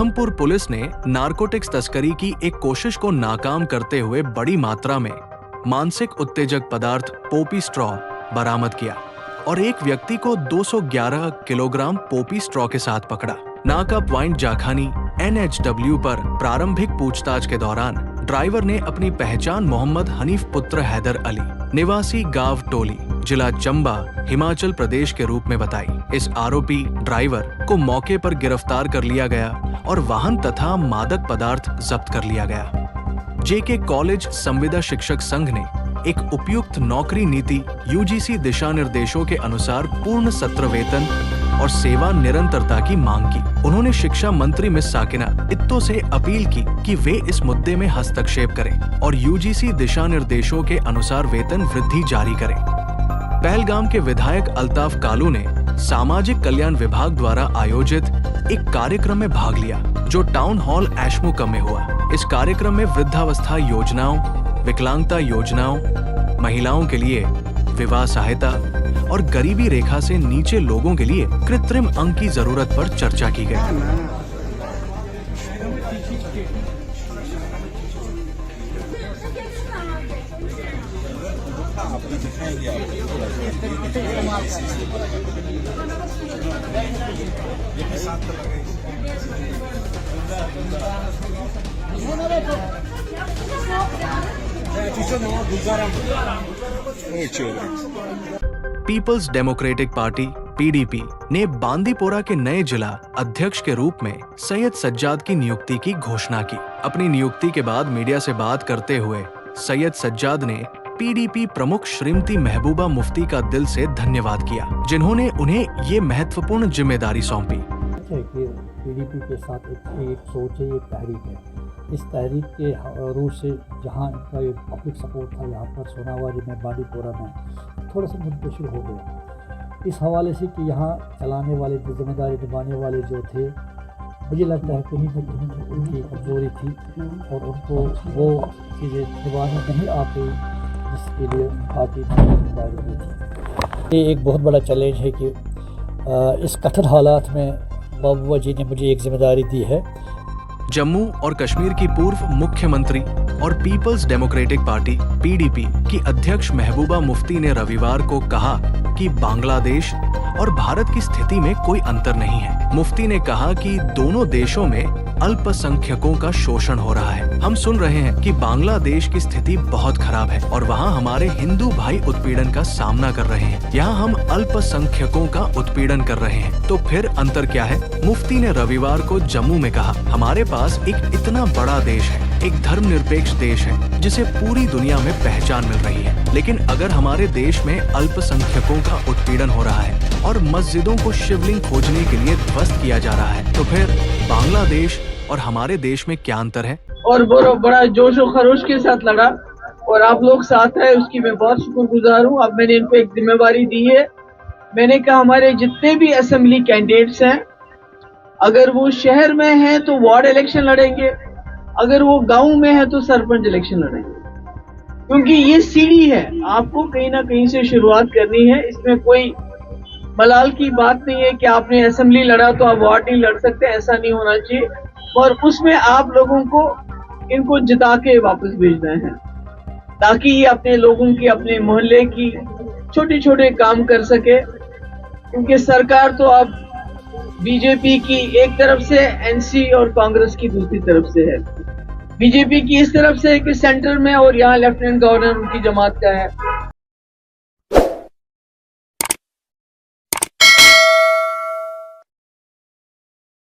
Udhampur police ने narcotics तस्करी की एक कोशिश को नाकाम करते हुए बड़ी मात्रा में मानसिक उत्तेजक पदार्थ पोपी स्ट्रॉ बरामद किया और एक व्यक्ति को 211 किलोग्राम पोपी स्ट्रॉ के साथ पकड़ा। नाका प्वाइंट जाखानी NHW पर प्रारंभिक पूछताछ के दौरान ड्राइवर ने अपनी पहचान मोहम्मद हनीफ पुत्र हैदर अली निवासी गांव टोली जिला चंबा हिमाचल प्रदेश के रूप में बताई। इस आरोपी ड्राइवर को मौके पर गिरफ्तार कर लिया गया और वाहन तथा मादक पदार्थ जब्त कर लिया गया। JK कॉलेज संविदा शिक्षक संघ ने एक उपयुक्त नौकरी नीति UGC दिशा निर्देशों के अनुसार पूर्ण सत्र वेतन और सेवा निरंतरता की मांग की। उन्होंने शिक्षा मंत्री मिस साकिना इत्तो से अपील की कि वे इस मुद्दे में हस्तक्षेप करें और UGC दिशा निर्देशों के अनुसार वेतन वृद्धि जारी करें। पहलगाम के विधायक अल्ताफ कालू ने सामाजिक कल्याण विभाग द्वारा आयोजित एक कार्यक्रम में भाग लिया जो टाउन हॉल एशमुकम में हुआ। इस कार्यक्रम में वृद्धावस्था योजनाओं, विकलांगता योजनाओं, महिलाओं के लिए विवाह सहायता और गरीबी रेखा से नीचे लोगों के लिए कृत्रिम अंग की जरूरत पर चर्चा की गई। पीपल्स डेमोक्रेटिक पार्टी PDP ने बांदीपोरा के नए जिला अध्यक्ष के रूप में सैयद सज्जाद की नियुक्ति की घोषणा की। अपनी नियुक्ति के बाद मीडिया से बात करते हुए सैयद सज्जाद ने PDP प्रमुख श्रीमती महबूबा मुफ्ती का दिल से धन्यवाद किया, जिन्होंने उन्हें ये महत्वपूर्ण जिम्मेदारी सौंपी। PDP के साथ एक सोच है, एक तहरीक है। इस तहरीक के रूप से जहाँ इनका एक पब्लिक सपोर्ट था, यहाँ पर सोनावारी में बांदीपोरा में थोड़ा सा मुंतशिर हो गया। इस हवाले से कि यहाँ चलाने वाले जो जिम्मेदारी निभाने वाले जो थे, मुझे लगता है कहीं न कहीं उनकी कमज़ोरी थी और उनको वो चीज़ें निभाने नहीं आती जिसके लिए पार्टी ने जिम्मेदारी दी थी। ये एक बहुत बड़ा चैलेंज है कि इस कठिन हालात में महबूबा जी ने मुझे एक जिम्मेदारी दी है। जम्मू और कश्मीर की पूर्व मुख्यमंत्री और पीपल्स डेमोक्रेटिक पार्टी PDP की अध्यक्ष महबूबा मुफ्ती ने रविवार को कहा कि बांग्लादेश और भारत की स्थिति में कोई अंतर नहीं है। मुफ्ती ने कहा कि दोनों देशों में अल्पसंख्यकों का शोषण हो रहा है। हम सुन रहे हैं कि बांग्लादेश की स्थिति बहुत खराब है और वहाँ हमारे हिंदू भाई उत्पीड़न का सामना कर रहे हैं। यहाँ हम अल्पसंख्यकों का उत्पीड़न कर रहे हैं, तो फिर अंतर क्या है? मुफ्ती ने रविवार को जम्मू में कहा, हमारे पास एक इतना बड़ा देश है, एक धर्मनिरपेक्ष देश है जिसे पूरी दुनिया में पहचान मिल रही है, लेकिन अगर हमारे देश में अल्पसंख्यकों का उत्पीड़न हो रहा है और मस्जिदों को शिवलिंग खोजने के लिए ध्वस्त किया जा रहा है, तो फिर बांग्लादेश और हमारे देश में क्या अंतर है? और बड़ा जोश और खरोश के साथ लड़ा और आप लोग साथ है, उसकी मैं बहुत शुक्रगुजार हूँ। अब मैंने इनको एक जिम्मेवारी दी है। मैंने कहा हमारे जितने भी असेंबली कैंडिडेट्स हैं, अगर वो शहर में हैं तो वार्ड इलेक्शन लड़ेंगे, अगर वो गांव में है तो सरपंच इलेक्शन लड़ेंगे, क्योंकि ये सीढ़ी है। आपको कहीं ना कहीं से शुरुआत करनी है। इसमें कोई मलाल की बात नहीं है कि आपने असेंबली लड़ा तो आप वार्ड नहीं लड़ सकते, ऐसा नहीं होना चाहिए। और उसमें आप लोगों को इनको जिता के वापस भेजना है ताकि ये अपने लोगों की, अपने मोहल्ले की छोटे छोटे काम कर सके, क्योंकि सरकार तो अब बीजेपी की एक तरफ से, NC और कांग्रेस की दूसरी तरफ से है। बीजेपी की इस तरफ से है कि सेंटर में, और यहाँ लेफ्टिनेंट गवर्नर उनकी जमात का है,